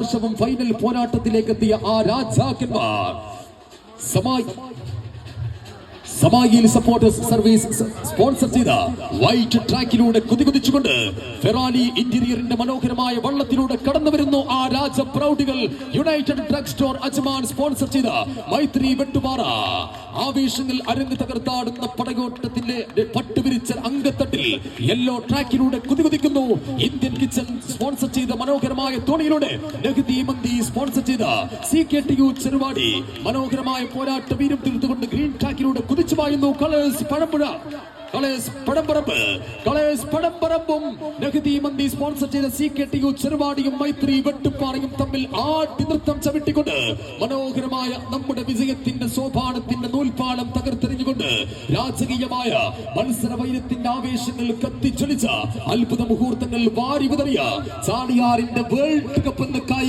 വർഷവും ഫൈനൽ പോരാട്ടത്തിലേക്ക് എത്തിയ ആ രാജാക്കന്മാർ സമായിൽ സപ്പോർട്ടേഴ്സ് സർവീസ് സ്പോൺസർ ചെയ്ത വൈറ്റ് ട്രാക്കിലൂടെ കുതികുതിച്ചുകൊണ്ട് ഫെറാരി ഇന്റീരിയറിന്റെ മനോഹരമായ വള്ളത്തിലൂടെ കടന്നു വരുന്നു ആ രാജ പ്രൗഢികൾ. United Drug Store Ajman sponsor ചെയ്ത മൈത്രി വെട്ടുപാറ. ആവേശങ്ങൾ അരങ്ങ് തകർത്താടുന്ന പടയോട്ടത്തിന്റെ പട്ടുവിരിച്ച അങ്കത്തട്ടിൽ യെല്ലോ ട്രാക്കിലൂടെ കുതികുതിക്കുന്നു. ഇന്ത്യൻ കിച്ചൺ സ്പോൺസർ ചെയ്ത മനോഹരമായ തോണിയിലൂടെ നഹ്ദി മന്തി സ്പോൺസർ ചെയ്ത CKTU ചെറുവാടി മനോഹരമായ പോരാട്ട വീരം തീർത്തുകൊണ്ട് ഗ്രീൻ ട്രാക്കിലൂടെ കുതിച്ചു പായുന്നു. Colours Pazhampuzha, colours Padamparamb, colours പടംപറമ്പും നഹ്ദി മന്തി സ്പോൺസർ ചെയ്ത CKTU ചെറുവാടിയും മൈത്രി വെട്ടുപാറയും തമ്മിൽ ആട്ടി നൃത്തം ചവിട്ടിക്കൊണ്ട് മനോഹരമായ നമ്മുടെ വിജയത്തിന്റെ സോപാനത്തിന്റെ നൂൽപ്പാലം തകർത്തെറിഞ്ഞുകൊണ്ട് രാജകീയമായ മത്സര വൈരത്തിന്റെ ആവേശങ്ങൾ കത്തിച്ചൊലിച്ച അത്ഭുത മുഹൂർത്തങ്ങൾ വാരി വിതറിയ ചാലിയാറിന്റെ വേൾഡ് കപ്പ് എന്ന